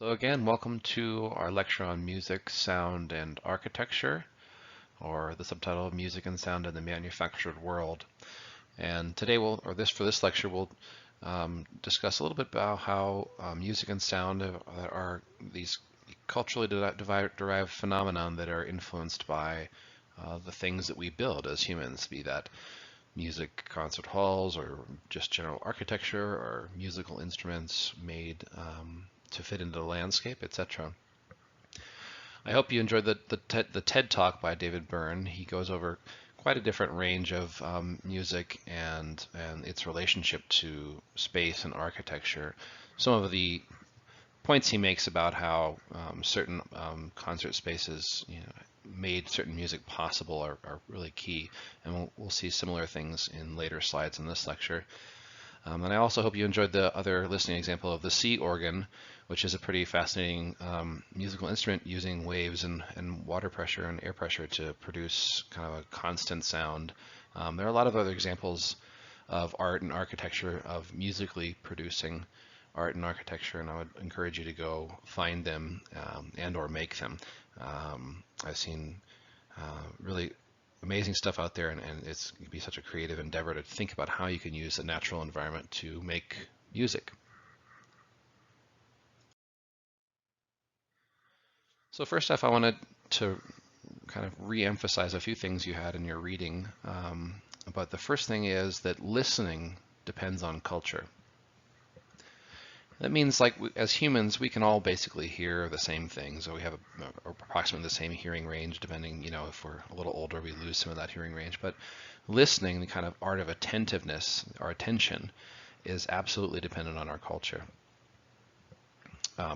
So again, welcome to our lecture on music, sound, and architecture, or the subtitle of Music and Sound in the Manufactured World. And today for this lecture, we'll discuss a little bit about how music and sound are these culturally derived phenomenon that are influenced by the things that we build as humans, be that music concert halls or just general architecture or musical instruments made to fit into the landscape, etc. I hope you enjoyed the TED Talk by David Byrne. He goes over quite a different range of music and its relationship to space and architecture. Some of the points he makes about how certain concert spaces, made certain music possible are really key, and we'll see similar things in later slides in this lecture. And I also hope you enjoyed the other listening example of the sea organ, which is a pretty fascinating musical instrument using waves and water pressure and air pressure to produce kind of a constant sound. There are a lot of other examples of art and architecture of musically producing art and architecture, and I would encourage you to go find them and or make them. I've seen really amazing stuff out there, and it can be such a creative endeavor to think about how you can use the natural environment to make music. So first off, I wanted to kind of re-emphasize a few things you had in your reading. But the first thing is that listening depends on culture. That means, like, as humans, we can all basically hear the same things. So we have approximately the same hearing range, depending, if we're a little older, we lose some of that hearing range. But listening, the kind of art of attentiveness, our attention, is absolutely dependent on our culture.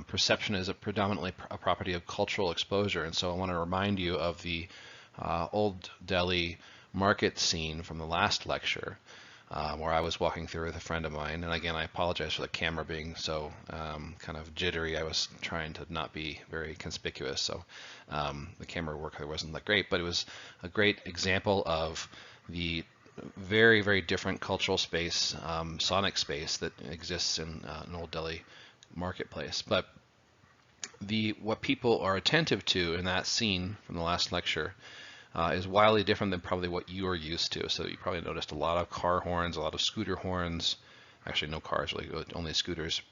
Perception is predominantly a property of cultural exposure, and so I want to remind you of the Old Delhi market scene from the last lecture, where I was walking through with a friend of mine. And again, I apologize for the camera being so kind of jittery. I was trying to not be very conspicuous, so the camera work there wasn't that great, but it was a great example of the very, very different cultural space, sonic space that exists in Old Delhi marketplace. But what people are attentive to in that scene from the last lecture is wildly different than probably what you are used to. So you probably noticed a lot of car horns, a lot of scooter horns, actually no cars, really, only scooters,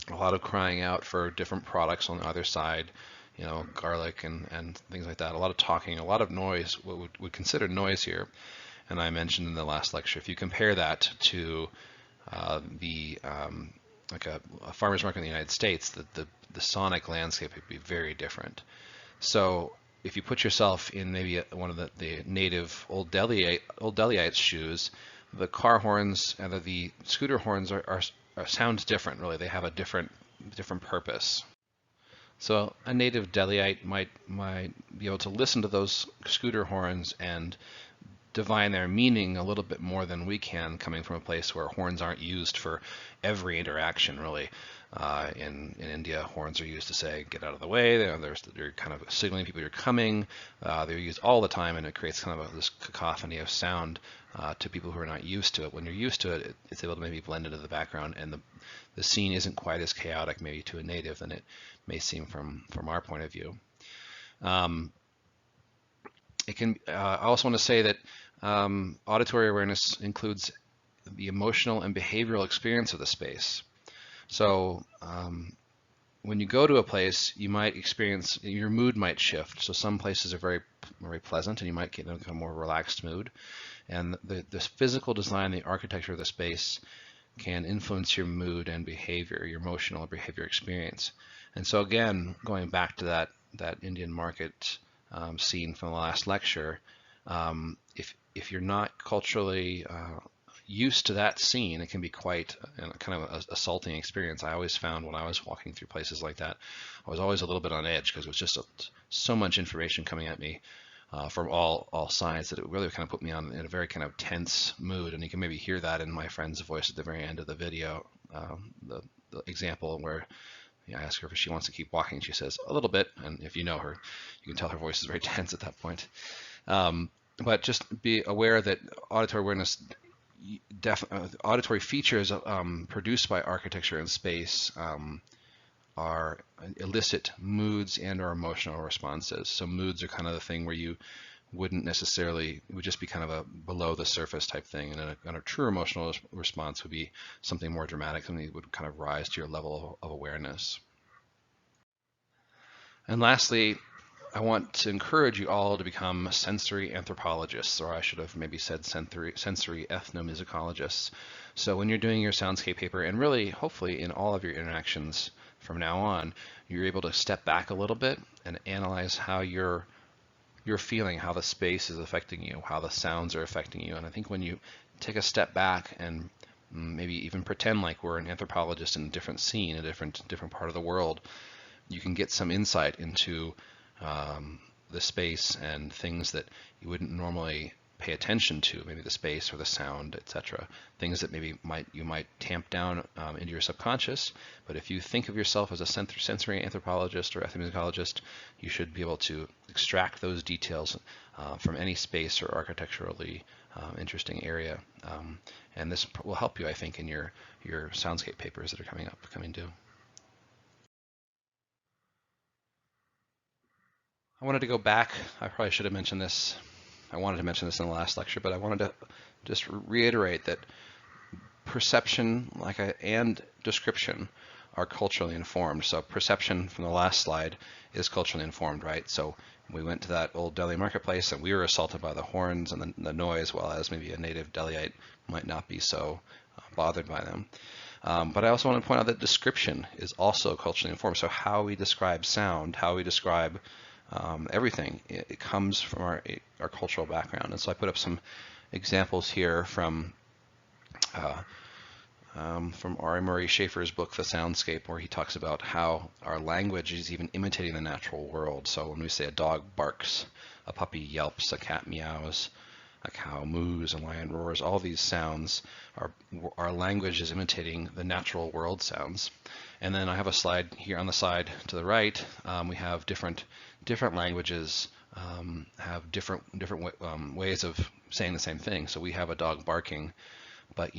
a lot of crying out for different products on either side, garlic and things like that, a lot of talking, a lot of noise, what would consider noise here. And I mentioned in the last lecture, if you compare that to like a farmer's market in the United States, the sonic landscape would be very different. So if you put yourself in maybe one of the native Old Delhiites' shoes, the car horns and the scooter horns sound different. Really, they have a different purpose. So a native Delhiite might be able to listen to those scooter horns and divine their meaning a little bit more than we can, coming from a place where horns aren't used for every interaction, really. In India, horns are used to say, get out of the way. They're kind of signaling people you're coming. They're used all the time, and it creates kind of this cacophony of sound to people who are not used to it. When you're used to it, it's able to maybe blend into the background, and the scene isn't quite as chaotic maybe to a native than it may seem from our point of view. I also want to say that auditory awareness includes the emotional and behavioral experience of the space. So when you go to a place, you might experience, your mood might shift. So some places are very, very pleasant, and you might get into a more relaxed mood. And the physical design, the architecture of the space can influence your mood and behavior, your emotional and behavior experience. And so again, going back to that Indian market scene from the last lecture, if you're not culturally used to that scene, it can be quite kind of a assaulting experience. I always found when I was walking through places like that, I was always a little bit on edge because it was just so much information coming at me from all sides that it really kind of put me in a very kind of tense mood. And you can maybe hear that in my friend's voice at the very end of the video, the example where I ask her if she wants to keep walking. She says a little bit, and if you know her, you can tell her voice is very tense at that point. But just be aware that auditory awareness, auditory features produced by architecture and space elicit moods and or emotional responses. So moods are kind of the thing where you wouldn't necessarily, it would just be kind of a below the surface type thing, and a true emotional response would be something more dramatic, something that would kind of rise to your level of awareness. And lastly, I want to encourage you all to become sensory anthropologists, or I should have maybe said sensory ethnomusicologists. So when you're doing your soundscape paper, and really hopefully in all of your interactions from now on, you're able to step back a little bit and analyze how you're feeling, how the space is affecting you, how the sounds are affecting you. And I think when you take a step back and maybe even pretend like we're an anthropologist in a different scene, a different part of the world, you can get some insight into the space and things that you wouldn't normally pay attention to, maybe the space or the sound, etc. Things that maybe you might tamp down into your subconscious. But if you think of yourself as a sensory anthropologist or ethnomusicologist, you should be able to extract those details from any space or architecturally interesting area. And this will help you, I think, in your soundscape papers that are coming due. I wanted to go back. I probably should have mentioned this. I wanted to mention this in the last lecture, but I wanted to just reiterate that perception and description are culturally informed. So perception from the last slide is culturally informed, right? So we went to that old Delhi marketplace and we were assaulted by the horns and the noise, while as maybe a native Delhiite might not be so bothered by them. But I also want to point out that description is also culturally informed. So how we describe sound, how we describe everything, it comes from our cultural background. And so I put up some examples here from Ari Murray Schafer's book, The Soundscape, where he talks about how our language is even imitating the natural world. So when we say a dog barks, a puppy yelps, a cat meows, a cow moos, a lion roars, all these sounds, our language is imitating the natural world sounds. And then I have a slide here on the side to the right. We have different languages have different ways of saying the same thing. So we have a dog barking, but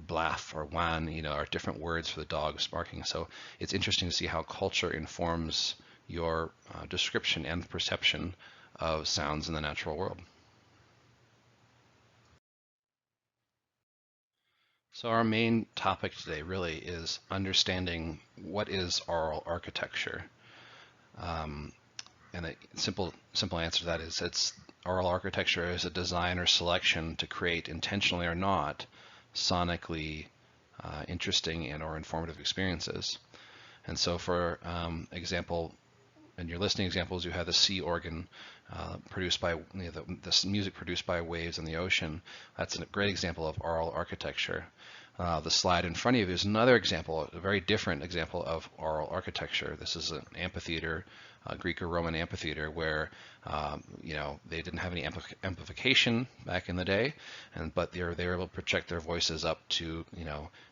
blaff or wan, are different words for the dogs barking. So it's interesting to see how culture informs your description and perception of sounds in the natural world. So our main topic today really is understanding what is aural architecture. And a simple answer to that is aural architecture is a design or selection to create, intentionally or not, sonically interesting and or informative experiences. And so for example, in your listening examples, you have the sea organ produced by this music produced by waves in the ocean. That's a great example of aural architecture. The slide in front of you is another example, a very different example of aural architecture. This is an amphitheater, a Greek or Roman amphitheater, where they didn't have any amplification back in the day, but they were able to project their voices up to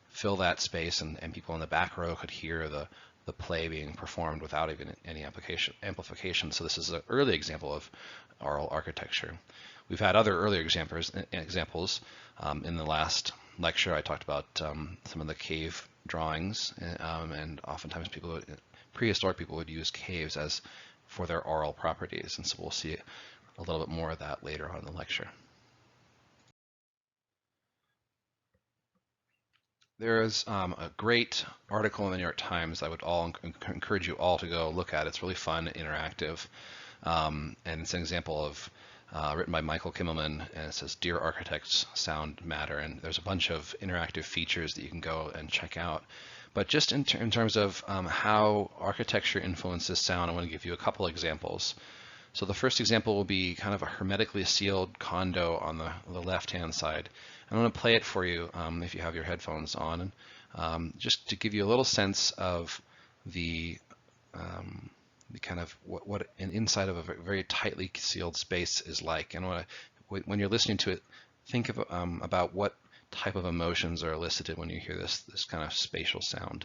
fill that space, and people in the back row could hear the play being performed without even any amplification. So this is an early example of aural architecture. We've had other earlier examples. In the last lecture, I talked about some of the cave drawings, and oftentimes prehistoric people would use caves as for their aural properties, and so we'll see a little bit more of that later on in the lecture. There is a great article in the New York Times I would encourage you all to go look at. It's really fun, interactive, and it's an example of written by Michael Kimmelman, and it says, "Dear Architects, Sound Matter," and there's a bunch of interactive features that you can go and check out. But just in terms of how architecture influences sound, I want to give you a couple examples. So the first example will be kind of a hermetically sealed condo on the left-hand side. I'm going to play it for you if you have your headphones on, just to give you a little sense of the kind of what an inside of a very tightly sealed space is like. And when you're listening to it, think about what type of emotions are elicited when you hear this kind of spatial sound.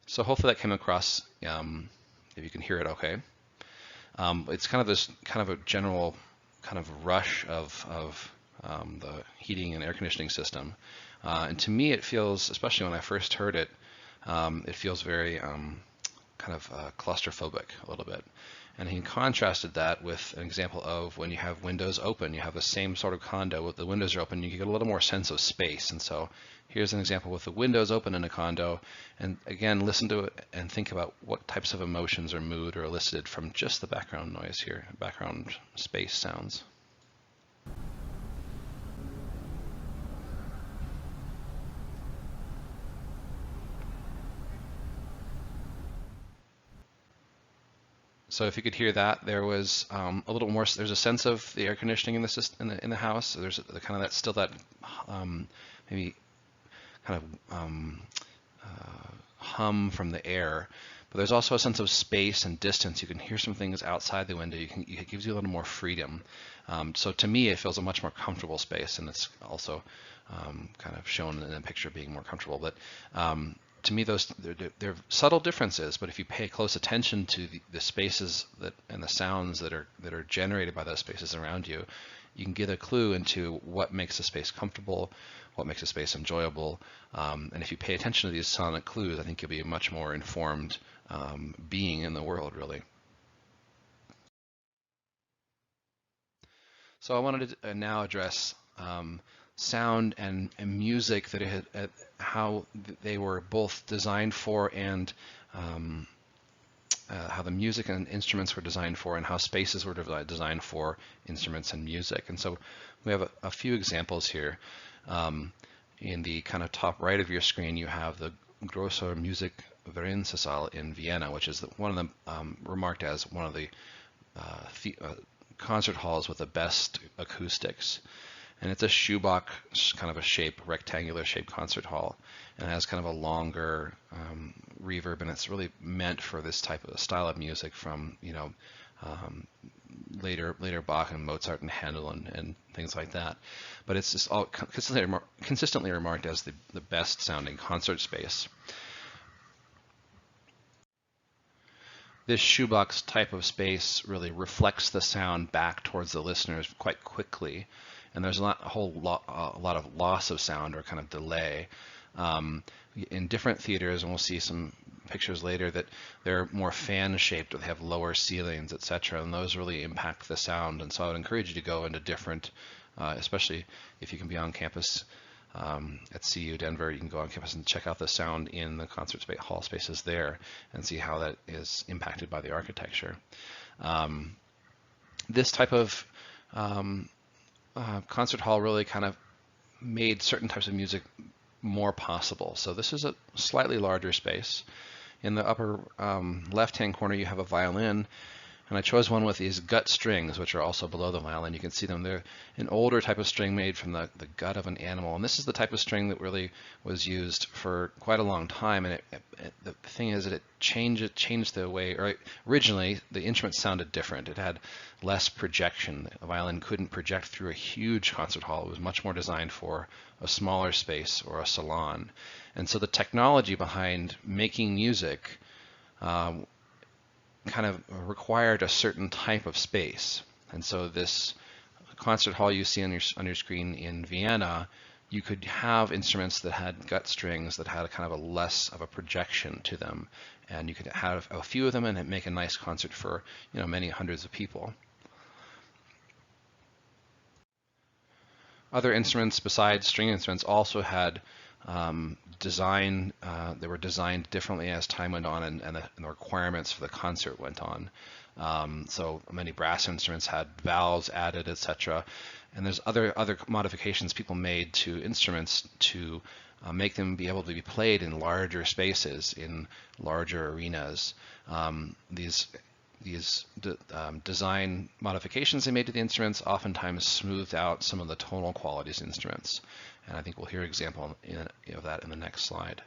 So hopefully that came across if you can hear it okay. It's kind of this kind of a general kind of rush of the heating and air conditioning system. And to me, it feels, especially when I first heard it, it feels very kind of claustrophobic a little bit. And he contrasted that with an example of when you have windows open, you have the same sort of condo with the windows are open, you get a little more sense of space. And so here's an example with the windows open in a condo. And again, listen to it and think about what types of emotions or mood are elicited from just the background noise here, background space sounds. So if you could hear that, there was a little more. There's a sense of the air conditioning in the system, in the house. So there's kind of that still that maybe kind of hum from the air, but there's also a sense of space and distance. You can hear some things outside the window. It gives you a little more freedom. So to me, it feels a much more comfortable space, and it's also kind of shown in the picture being more comfortable. But to me, they're subtle differences, but if you pay close attention to the spaces and the sounds that are generated by those spaces around you, you can get a clue into what makes a space comfortable, what makes a space enjoyable, and if you pay attention to these sonic clues, I think you'll be a much more informed being in the world, really. So I wanted to now address sound and music, how they were both designed for, and how the music and instruments were designed for, and how spaces were designed for instruments and music. And so we have a few examples here. In the kind of top right of your screen, you have the Großer Musikvereinssaal in Vienna, which is one of them remarked as one of the concert halls with the best acoustics. And it's a shoebox kind of a shape, rectangular shaped concert hall, and it has kind of a longer reverb, and it's really meant for this type of style of music from, later Bach and Mozart and Handel and things like that. But it's just all consistently remarked as the best sounding concert space. This shoebox type of space really reflects the sound back towards the listeners quite quickly, and there's a lot of loss of sound or kind of delay. In different theaters, and we'll see some pictures later, that they're more fan-shaped, or they have lower ceilings, etc., and those really impact the sound. And so I would encourage you to go into different, especially if you can be on campus at CU Denver, you can go on campus and check out the sound in the concert hall spaces there and see how that is impacted by the architecture. This type of concert hall really kind of made certain types of music more possible. So this is a slightly larger space. In the upper left-hand corner, you have a violin, and I chose one with these gut strings, which are also below the violin. You can see them. They're an older type of string made from the gut of an animal, and this is the type of string that really was used for quite a long time. And the thing is that it changed the way, or originally the instrument sounded different. It had less projection. The violin couldn't project through a huge concert hall. It was much more designed for a smaller space or a salon. And so the technology behind making music kind of required a certain type of space. And so this concert hall you see on your screen in Vienna, you could have instruments that had gut strings that had a kind of a less of a projection to them, and you could have a few of them and make a nice concert for many hundreds of people. Other instruments besides string instruments also had they were designed differently as time went on, and the requirements for the concert went on. So many brass instruments had valves added, etc. And there's other modifications people made to instruments to make them be able to be played in larger spaces, in larger arenas. These design modifications they made to the instruments oftentimes smoothed out some of the tonal qualities of instruments. And I think we'll hear an example of that in the next slide.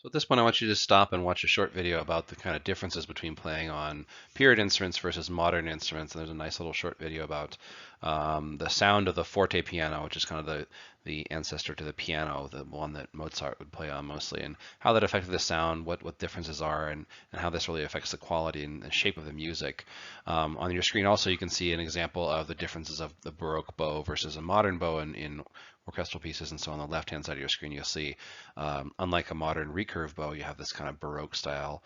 So at this point, I want you to stop and watch a short video about the kind of differences between playing on period instruments versus modern instruments. And there's a nice little short video about the sound of the forte piano, which is kind of the ancestor to the piano, the one that Mozart would play on mostly, and how that affected the sound, what differences are, and how this really affects the quality and the shape of the music. On your screen also, you can see an example of the differences of the Baroque bow versus a modern bow in orchestral pieces. And so on the left-hand side of your screen, you'll see, unlike a modern recurve bow, you have this kind of Baroque style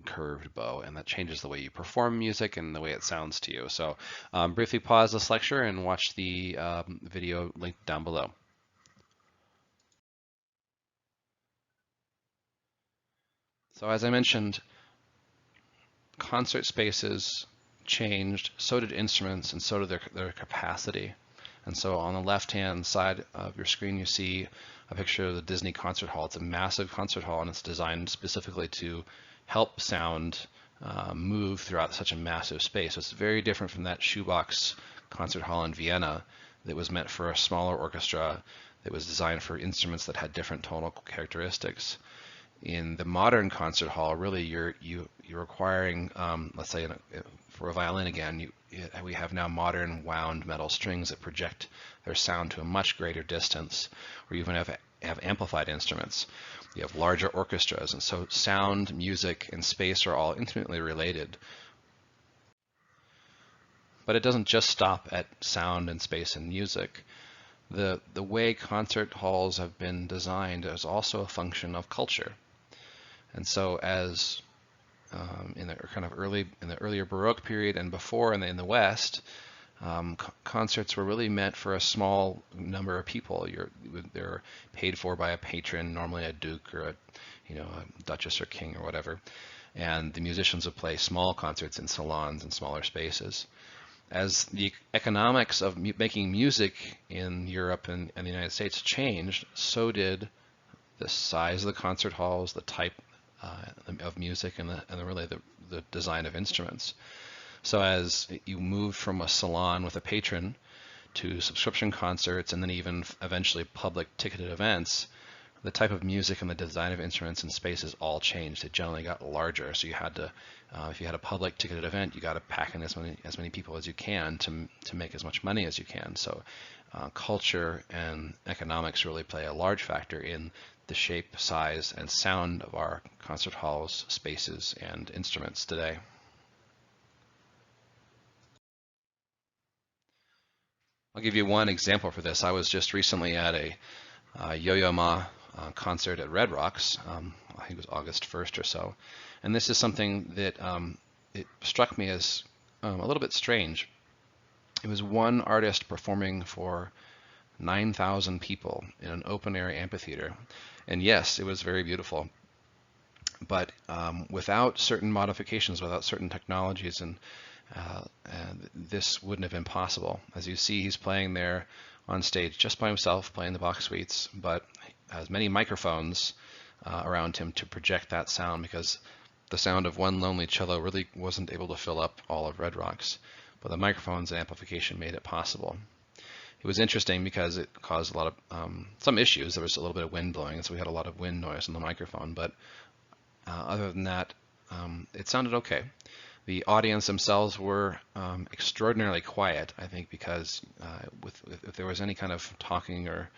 curved bow, and that changes the way you perform music and the way it sounds to you. So briefly pause this lecture and watch the video linked down below. So as I mentioned, concert spaces changed, so did instruments, and so did their capacity. And so on the left-hand side of your screen, you see a picture of the Disney Concert Hall. It's a massive concert hall, and it's designed specifically to help sound move throughout such a massive space. So it's very different from that shoebox concert hall in Vienna that was meant for a smaller orchestra that was designed for instruments that had different tonal characteristics. In the modern concert hall, really you're requiring, let's say for a violin again, we have now modern wound metal strings that project their sound to a much greater distance, or even have amplified instruments. You have larger orchestras, and so sound, music, and space are all intimately related. But it doesn't just stop at sound and space and music. The way concert halls have been designed is also a function of culture. And so as in the earlier Baroque period and before in the West, concerts were really meant for a small number of people. They're paid for by a patron, normally a duke or a duchess or king or whatever, and the musicians would play small concerts in salons and smaller spaces. As the economics of making music in Europe and the United States changed, so did the size of the concert halls, the type of music, and the design of instruments. So as you moved from a salon with a patron to subscription concerts and then even eventually public ticketed events, the type of music and the design of instruments and spaces all changed. It generally got larger. So you had to, if you had a public ticketed event, you got to pack in as many people as you can to make as much money as you can. So culture and economics really play a large factor in the shape, size, and sound of our concert halls, spaces, and instruments today. I'll give you one example for this. I was just recently at a Yo-Yo Ma concert at Red Rocks. I think it was August 1st or so. And this is something that it struck me as a little bit strange. It was one artist performing for 9,000 people in an open-air amphitheater. And yes, it was very beautiful. But without certain modifications, without certain technologies, and this wouldn't have been possible. As you see, he's playing there on stage just by himself, playing the Bach suites, but has many microphones around him to project that sound, because the sound of one lonely cello really wasn't able to fill up all of Red Rocks, but the microphones and amplification made it possible. It was interesting because it caused a lot of some issues. There was a little bit of wind blowing, so we had a lot of wind noise in the microphone, but other than that, it sounded okay. The audience themselves were extraordinarily quiet, I think, because if there was any kind of talking or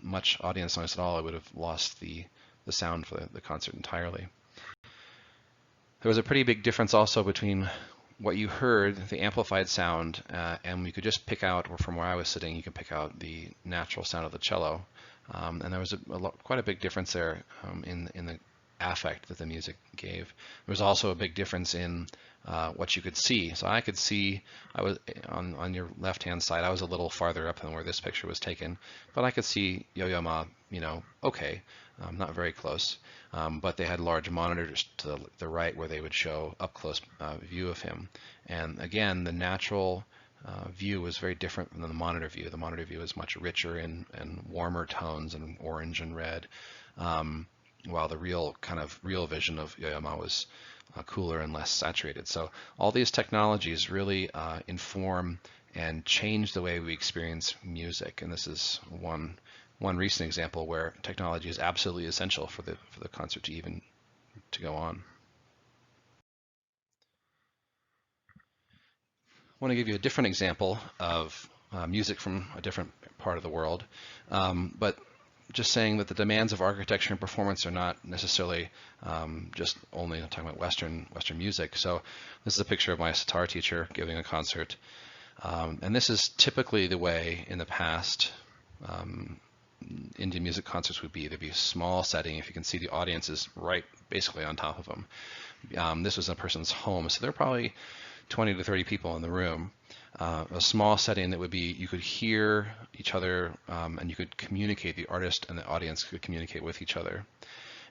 much audience noise at all, I would have lost the sound for the concert entirely. There was a pretty big difference also between what you heard, the amplified sound, and you could just pick out, or from where I was sitting, you could pick out the natural sound of the cello. And there was quite a big difference there in the affect that the music gave. There was also a big difference in what you could see. So I could see, I was on your left-hand side, I was a little farther up than where this picture was taken, but I could see Yo-Yo Ma, okay, not very close. But they had large monitors to the right where they would show up-close view of him. And again, the natural view was very different than the monitor view. The monitor view is much richer in warmer tones and orange and red. While the real vision of Yo-Yo Ma was cooler and less saturated. So all these technologies really inform and change the way we experience music, and this is one one recent example where technology is absolutely essential for the concert to go on. I want to give you a different example of music from a different part of the world, but just saying that the demands of architecture and performance are not necessarily just only talking about Western music. So this is a picture of my sitar teacher giving a concert, and this is typically the way in the past Indian music concerts would be. There'd be a small setting. If you can see, the audience is right basically on top of them. This was a person's home, so there are probably 20 to 30 people in the room. A small setting that would be, you could hear each other and you could communicate, the artist and the audience could communicate with each other.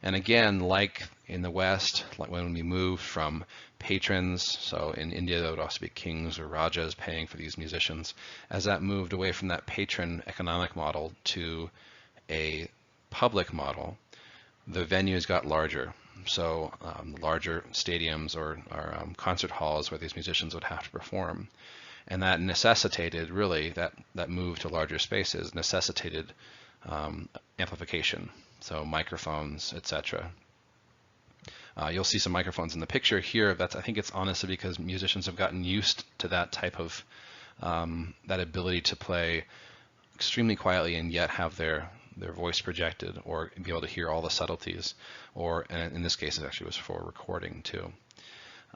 And again, like in the West, like when we moved from patrons, so in India there would also be kings or rajas paying for these musicians, as that moved away from that patron economic model to a public model, the venues got larger. So larger stadiums or concert halls where these musicians would have to perform. And that necessitated, really, that move to larger spaces necessitated amplification, so microphones, etc. You'll see some microphones in the picture here. I think it's honestly because musicians have gotten used to that type of, that ability to play extremely quietly and yet have their voice projected or be able to hear all the subtleties, or in this case it actually was for recording too.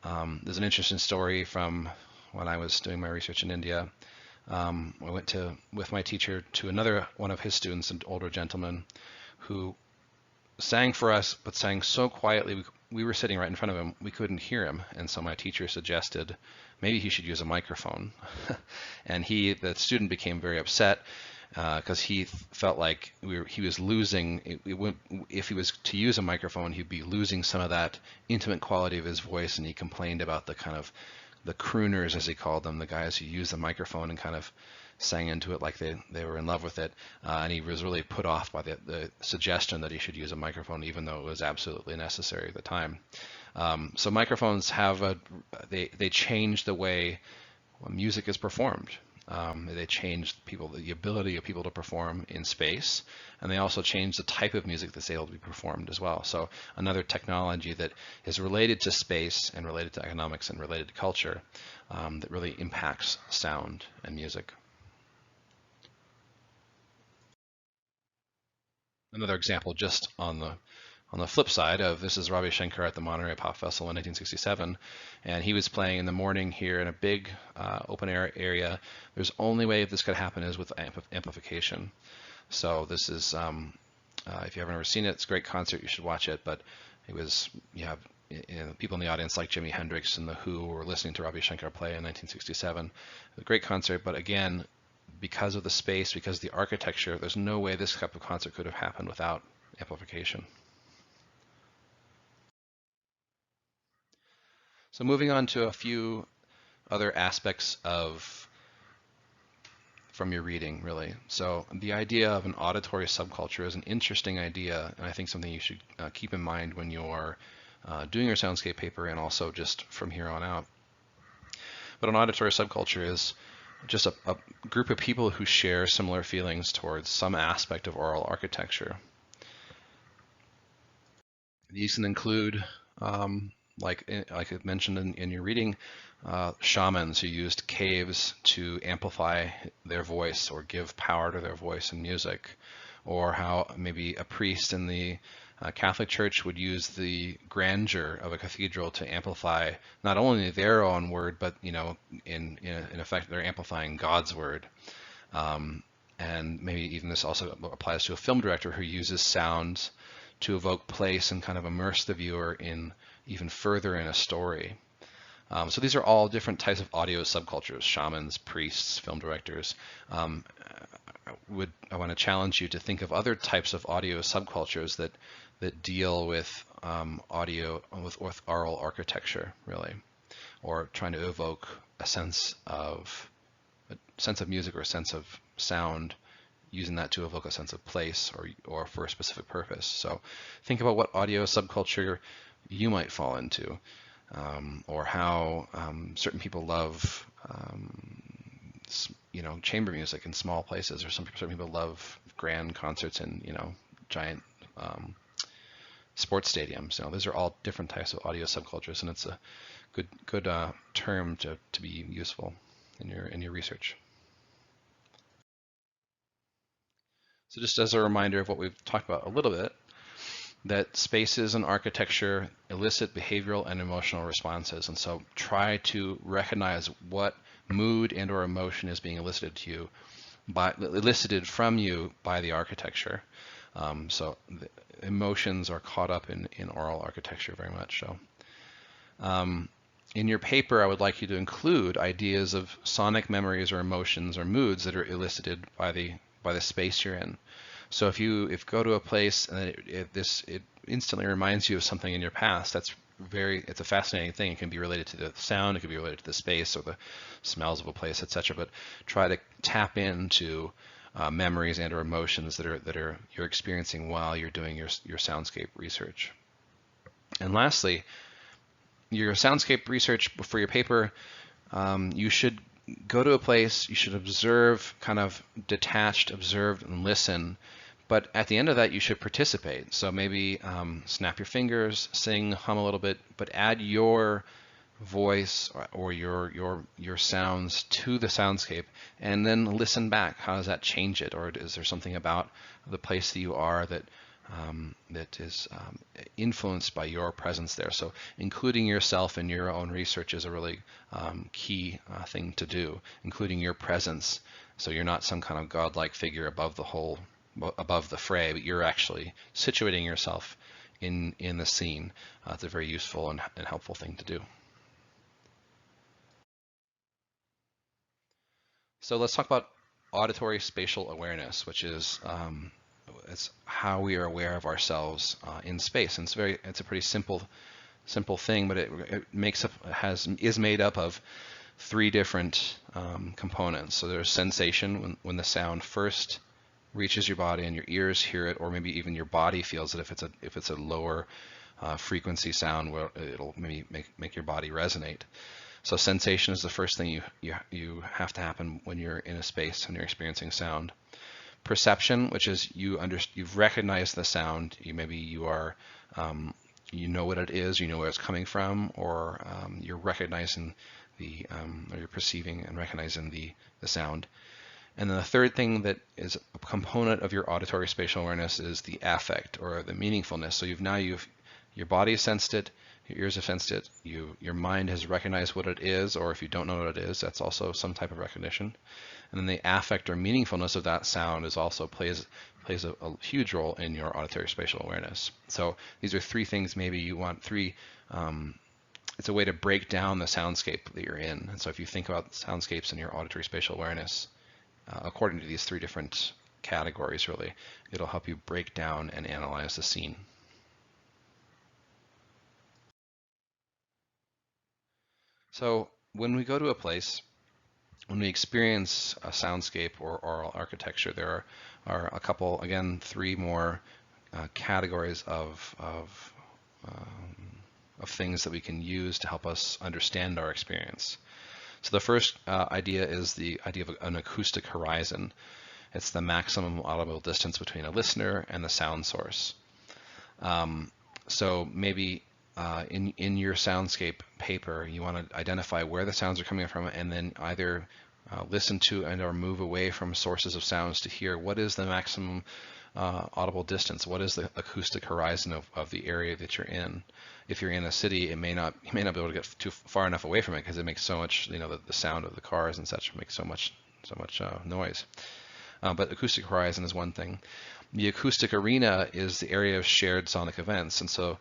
There's an interesting story from when I was doing my research in India. I went with my teacher to another one of his students, an older gentleman, who sang for us, but sang so quietly, we were sitting right in front of him, we couldn't hear him. And so my teacher suggested maybe he should use a microphone. And the student became very upset because he felt like he was losing, if he was to use a microphone, he'd be losing some of that intimate quality of his voice. And he complained about the kind of the crooners, as he called them, the guys who used the microphone and kind of sang into it like they were in love with it. And he was really put off by the suggestion that he should use a microphone, even though it was absolutely necessary at the time. So microphones they change the way music is performed. They change the ability of people to perform in space, and they also change the type of music that's able to be performed as well. So another technology that is related to space and related to economics and related to culture that really impacts sound and music. Another example just on the flip side of this is Ravi Shankar at the Monterey Pop Festival in 1967, and he was playing in the morning here in a big open air area. There's only way this could happen is with amplification. So this is, if you haven't ever seen it, it's a great concert, you should watch it, but you have people in the audience like Jimi Hendrix and The Who were listening to Ravi Shankar play in 1967. A great concert, but again, because of the space, because of the architecture, there's no way this type of concert could have happened without amplification. So moving on to a few other aspects from your reading, really. So the idea of an auditory subculture is an interesting idea, and I think something you should keep in mind when you're doing your soundscape paper and also just from here on out. But an auditory subculture is just a group of people who share similar feelings towards some aspect of oral architecture. These can include, like I mentioned in your reading, shamans who used caves to amplify their voice or give power to their voice in music, or how maybe a priest in the Catholic Church would use the grandeur of a cathedral to amplify not only their own word, but in effect they're amplifying God's word. And maybe even this also applies to a film director who uses sounds to evoke place and kind of immerse the viewer in even further in a story. So these are all different types of audio subcultures: shamans, priests, film directors. I want to challenge you to think of other types of audio subcultures that deal with audio, with oral architecture, really, or trying to evoke a sense of music or a sense of sound, using that to evoke a sense of place or for a specific purpose. So think about what audio subculture you might fall into, or how certain people love chamber music in small places, or some people love grand concerts in, giant sports stadiums. Those are all different types of audio subcultures, and it's a good term to be useful in your research. So just as a reminder of what we've talked about a little bit, that spaces and architecture elicit behavioral and emotional responses. And so try to recognize what mood and or emotion is being elicited from you by the architecture. So the emotions are caught up in oral architecture very much so. In your paper, I would like you to include ideas of sonic memories or emotions or moods that are elicited by the space you're in. So if you go to a place and it instantly reminds you of something in your past, it's a fascinating thing. It can be related to the sound, it can be related to the space or the smells of a place, etc. But try to tap into memories and or emotions that are you're experiencing while you're doing your soundscape research. And lastly, your soundscape research for your paper, you should go to a place, you should observe, kind of detached, observe and listen. But at the end of that, you should participate. So maybe snap your fingers, sing, hum a little bit, but add your voice or your sounds to the soundscape, and then listen back. How does that change it? Or is there something about the place that you are that is influenced by your presence there? So including yourself in your own research is a really key thing to do, including your presence. So you're not some kind of godlike figure above the fray, but you're actually situating yourself in the scene. It's a very useful and helpful thing to do. So let's talk about auditory spatial awareness, which is it's how we are aware of ourselves in space. And it's a pretty simple thing, but it is made up of three different components. So there's sensation, when the sound first reaches your body and your ears hear it, or maybe even your body feels it if it's a lower frequency sound, where it'll maybe make your body resonate. So sensation is the first thing you have to happen when you're in a space and you're experiencing sound. Perception, which is you've recognized the sound. You are you know what it is, you know where it's coming from, or you're recognizing or you're perceiving and recognizing the sound. And then the third thing that is a component of your auditory spatial awareness is the affect or the meaningfulness. So your body has sensed it, your ears have sensed it, your mind has recognized what it is, or if you don't know what it is, that's also some type of recognition. And then the affect or meaningfulness of that sound plays a huge role in your auditory spatial awareness. So these are three things. Maybe you want three. It's a way to break down the soundscape that you're in. And so if you think about soundscapes in your auditory spatial awareness, according to these three different categories, really, it'll help you break down and analyze the scene. So when we go to a place, when we experience a soundscape or oral architecture, there are a couple, again, three more categories of things that we can use to help us understand our experience. So the first idea is the idea of an acoustic horizon. It's the maximum audible distance between a listener and the sound source. So maybe in your soundscape paper, you want to identify where the sounds are coming from, and then either listen to and or move away from sources of sounds to hear what is the maximum audible distance, what is the acoustic horizon of the area that you're in. If you're in a city, you may not be able to get too far enough away from it because it makes so much, the sound of the cars and such makes so much noise. But acoustic horizon is one thing. The acoustic arena is the area of shared sonic events, and so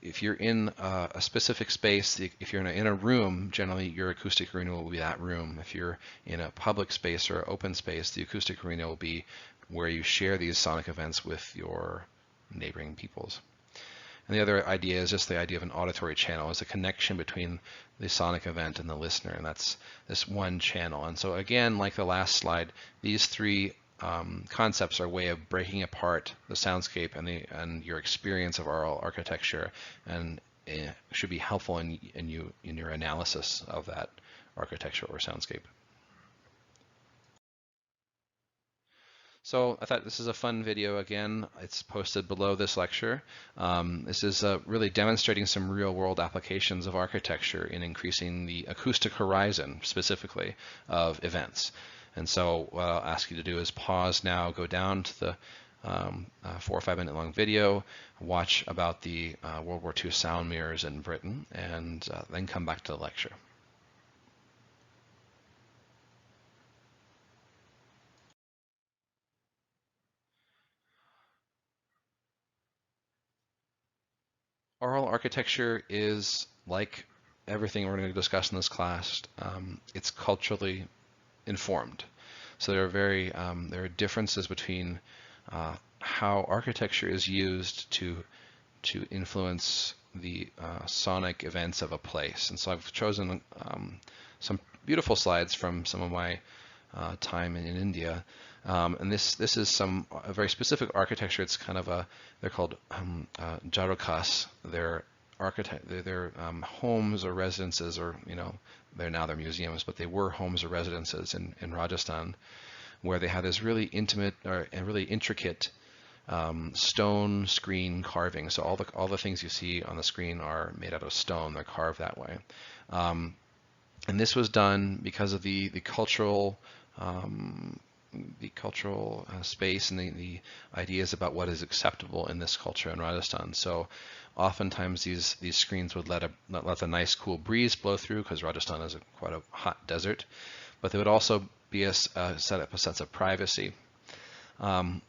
if you're in a specific space, if you're in a room, generally your acoustic arena will be that room. If you're in a public space or open space, the acoustic arena will be where you share these sonic events with your neighboring peoples. And the other idea is just the idea of an auditory channel as a connection between the sonic event and the listener, and that's this one channel. And so again, like the last slide, these three concepts are a way of breaking apart the soundscape and your experience of oral architecture, and should be helpful in your analysis of that architecture or soundscape. So I thought this is a fun video again. It's posted below this lecture. This is really demonstrating some real-world applications of architecture in increasing the acoustic horizon, specifically, of events. And so what I'll ask you to do is pause now, go down to the 4 or 5 minute long video, watch about the World War II sound mirrors in Britain, and then come back to the lecture. Oral architecture is like everything we're going to discuss in this class. It's culturally informed. So there are differences between how architecture is used to influence the sonic events of a place. And so I've chosen some beautiful slides from some of my time in India. And this is a very specific architecture. It's kind of they're called jarukas. They're homes or residences, or they're museums, but they were homes or residences in Rajasthan, where they had this really intimate and really intricate stone screen carving. So all the things you see on the screen are made out of stone. They're carved that way. And this was done because of the cultural space and the ideas about what is acceptable in this culture in Rajasthan. So oftentimes these screens would let the nice cool breeze blow through, because Rajasthan is quite a hot desert, but they would also be a sense of privacy. The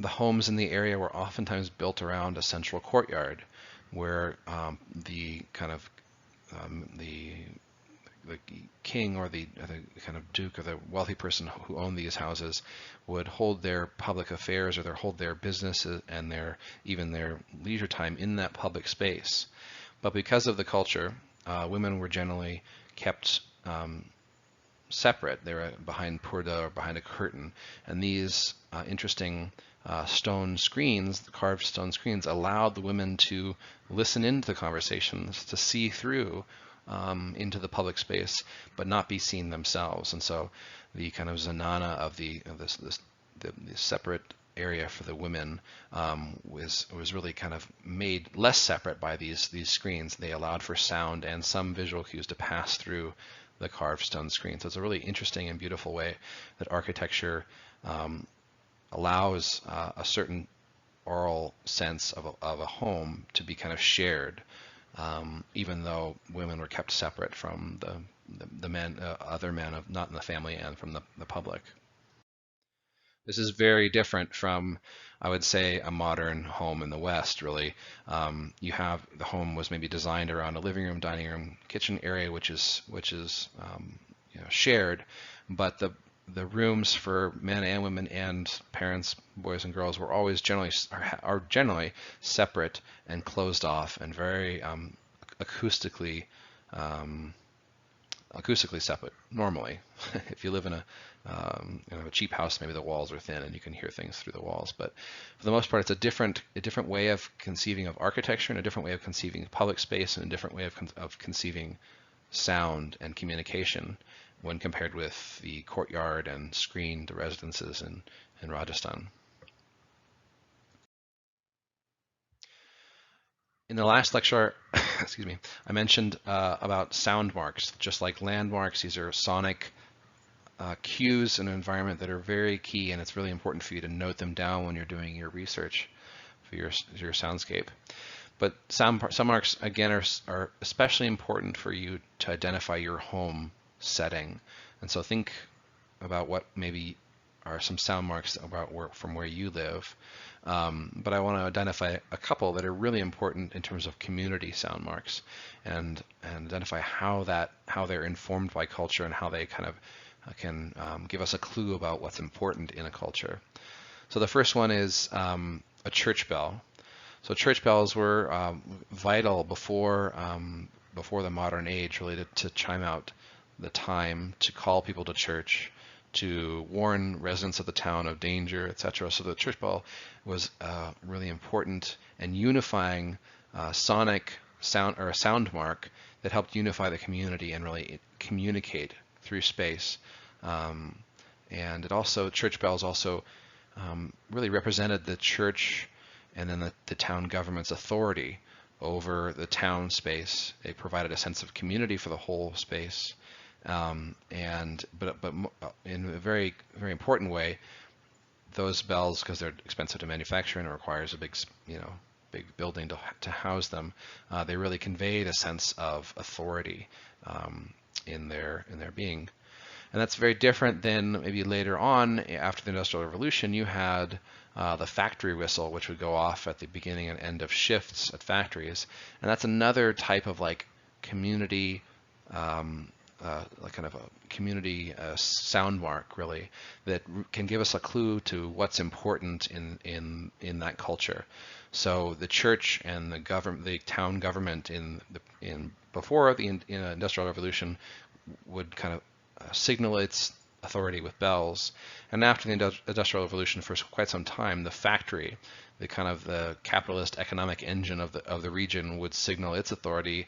homes in the area were oftentimes built around a central courtyard, where the king or the kind of duke or the wealthy person who owned these houses would hold their public affairs, or hold their businesses and even their leisure time in that public space. But because of the culture, women were generally kept separate. They were behind purdah, or behind a curtain, and these interesting stone screens, the carved stone screens, allowed the women to listen into the conversations, to see through into the public space, but not be seen themselves. And so the kind of zanana of the separate area for the women was really kind of made less separate by these screens. They allowed for sound and some visual cues to pass through the carved stone screen. So it's a really interesting and beautiful way that architecture allows a certain oral sense of a home to be kind of shared, even though women were kept separate from the men, other men not in the family, and from the public. This is very different from, I would say, a modern home in the West, really. You have the home was maybe designed around a living room, dining room, kitchen area, which is shared, but the rooms for men and women and parents, boys and girls, were always generally separate and closed off, and very acoustically separate. Normally, if you live in a cheap house, maybe the walls are thin and you can hear things through the walls. But for the most part, it's a different way of conceiving of architecture, and a different way of conceiving public space, and a different way of conceiving sound and communication, when compared with the courtyard and screened residences in Rajasthan. In the last lecture, excuse me, I mentioned about sound marks. Just like landmarks, these are sonic cues in an environment that are very key, and it's really important for you to note them down when you're doing your research for your soundscape. But sound marks, again, are especially important for you to identify your home setting. And so think about what maybe are some sound marks from where you live. But I want to identify a couple that are really important in terms of community sound marks, and identify how they're informed by culture, and how they kind of can give us a clue about what's important in a culture. So the first one is a church bell. So church bells were vital before the modern age, really, to chime out the time, to call people to church, to warn residents of the town of danger, etc. So the church bell was really important and unifying sonic sound, or a sound mark that helped unify the community and really communicate through space. And church bells also really represented the church and then the town government's authority over the town space. It provided a sense of community for the whole space, but in a very, very important way, those bells, because they're expensive to manufacture and it requires a big, big building to house them, they really conveyed a sense of authority in their being. And that's very different than maybe later on, after the Industrial Revolution, you had the factory whistle, which would go off at the beginning and end of shifts at factories. And that's another type of like community, like kind of a community sound mark, really, that can give us a clue to what's important in that culture. So the church and the government, the town government before the Industrial Revolution would kind of signal its authority with bells, and after the Industrial Revolution, for quite some time, the factory, the kind of the capitalist economic engine of the region, would signal its authority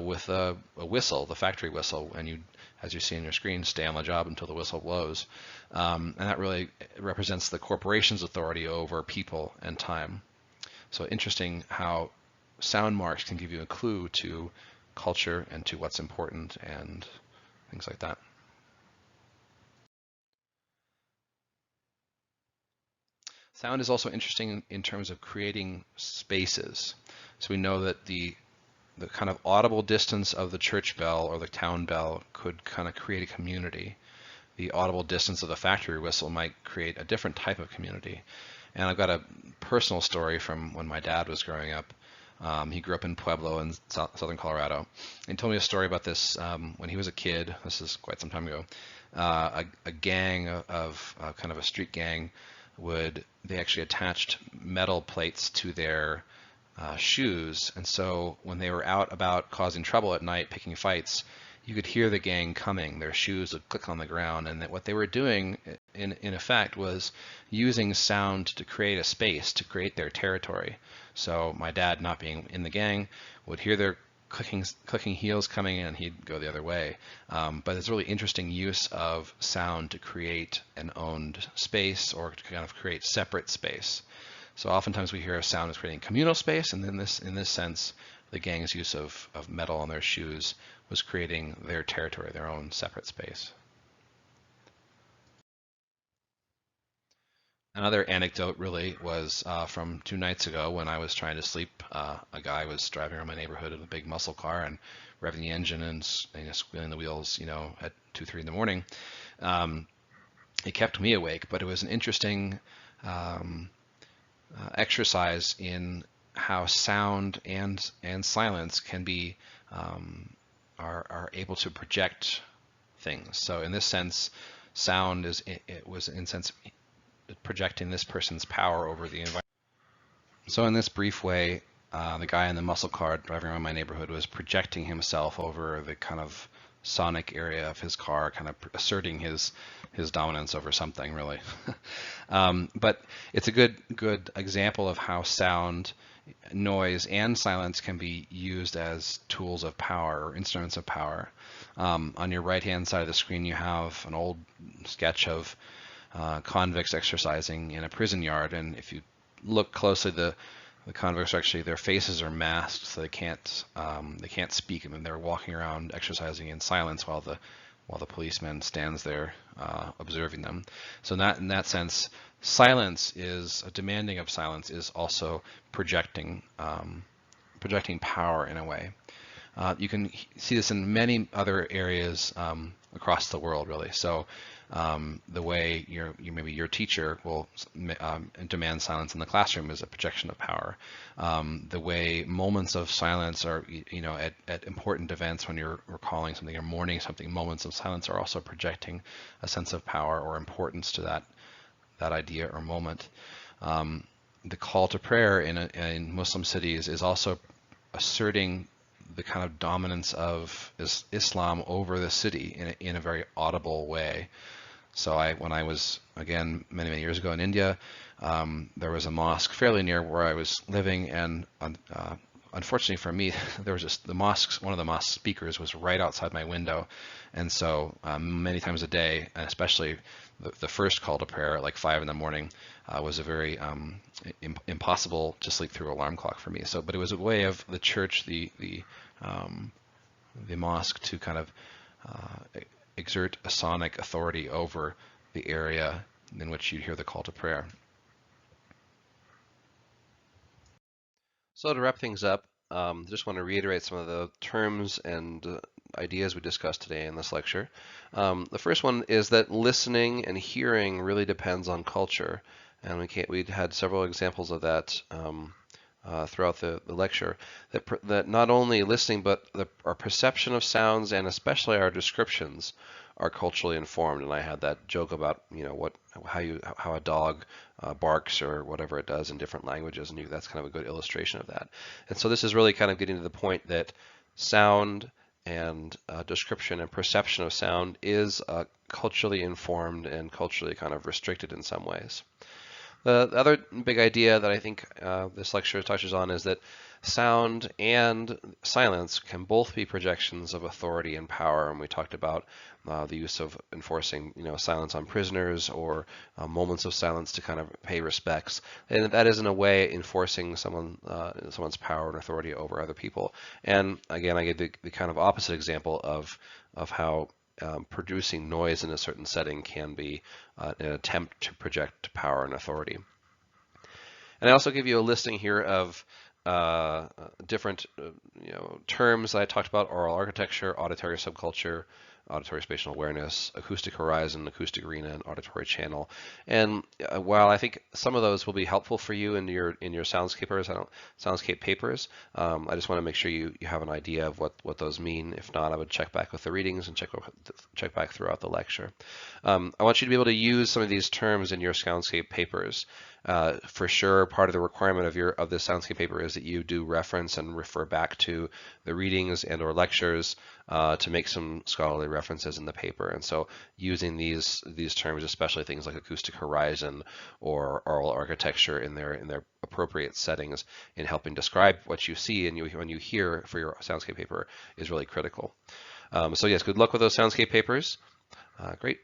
with a whistle, the factory whistle, and you, as you see on your screen, stay on the job until the whistle blows, and that really represents the corporation's authority over people and time. So interesting how sound marks can give you a clue to culture and to what's important and things like that. Sound is also interesting in terms of creating spaces. So we know that the kind of audible distance of the church bell or the town bell could kind of create a community. The audible distance of the factory whistle might create a different type of community. And I've got a personal story from when my dad was growing up. He grew up in Pueblo in southern Colorado. And he told me a story about this when he was a kid. This is quite some time ago. A gang of kind of a street gang they actually attached metal plates to their shoes, and so when they were out about causing trouble at night, picking fights, you could hear the gang coming. Their shoes would click on the ground, and that what they were doing in effect was using sound to create a space, to create their territory. So my dad, not being in the gang, would hear their clicking heels coming in, and he'd go the other way. But it's a really interesting use of sound to create an owned space or to kind of create separate space. So oftentimes we hear a sound as creating communal space, and in this sense, the gang's use of metal on their shoes was creating their territory, their own separate space. Another anecdote really was from 2 nights ago when I was trying to sleep. A guy was driving around my neighborhood in a big muscle car and revving the engine and squealing the wheels, at 2, 3 in the morning. It kept me awake, but it was an interesting exercise in how sound and silence can be are able to project things. So in this sense, sound was in sense projecting this person's power over the environment. So in this brief way, the guy in the muscle car driving around my neighborhood was projecting himself over the kind of sonic area of his car, kind of asserting his dominance over something, really. But it's a good example of how sound, noise, and silence can be used as tools of power or instruments of power. On your right-hand side of the screen, you have an old sketch of convicts exercising in a prison yard, and if you look closely, the convicts actually, their faces are masked, so they can't speak. I mean, they're walking around exercising in silence while the policeman stands there observing them. So in that sense, silence is demanding of silence is also projecting power in a way. You can see this in many other areas across the world, really. So the way maybe your teacher will demand silence in the classroom is a projection of power. The way moments of silence are, at important events when you're recalling something or mourning something, moments of silence are also projecting a sense of power or importance to that idea or moment. The call to prayer in Muslim cities is also asserting the kind of dominance of Islam over the city in a very audible way. So when I was, again, many years ago in India, there was a mosque fairly near where I was living, and unfortunately for me, there was just one of the mosque speakers was right outside my window, and so many times a day, and especially the first call to prayer at like 5 in the morning, was a very impossible to sleep through alarm clock for me. So, but it was a way of the church, the mosque, to kind of exert a sonic authority over the area in which you'd hear the call to prayer. So to wrap things up, just want to reiterate some of the terms and ideas we discussed today in this lecture. The first one is that listening and hearing really depends on culture, and we had several examples of that throughout the lecture. That not only listening, but our perception of sounds and especially our descriptions are culturally informed. And I had that joke about how a dog barks or whatever it does in different languages, and that's kind of a good illustration of that. And so this is really kind of getting to the point that sound and description and perception of sound is culturally informed and culturally kind of restricted in some ways. The other big idea that I think this lecture touches on is that sound and silence can both be projections of authority and power, and we talked about the use of enforcing, silence on prisoners, or moments of silence to kind of pay respects, and that is in a way enforcing someone's power and authority over other people. And again, I gave the kind of opposite example of how producing noise in a certain setting can be an attempt to project power and authority. And I also give you a listing here of different terms that I talked about: oral architecture, auditory subculture, auditory spatial awareness, acoustic horizon, acoustic arena, and auditory channel. And while I think some of those will be helpful for you in your soundscape papers, I just want to make sure you have an idea of what those mean. If not, I would check back with the readings and check back throughout the lecture. I want you to be able to use some of these terms in your soundscape papers. For sure, part of the requirement of this soundscape paper is that you do reference and refer back to the readings and or lectures to make some scholarly references in the paper. And so using these terms, especially things like acoustic horizon or oral architecture in their appropriate settings in helping describe what you see and when you hear for your soundscape paper, is really critical. So yes, good luck with those soundscape papers. Great.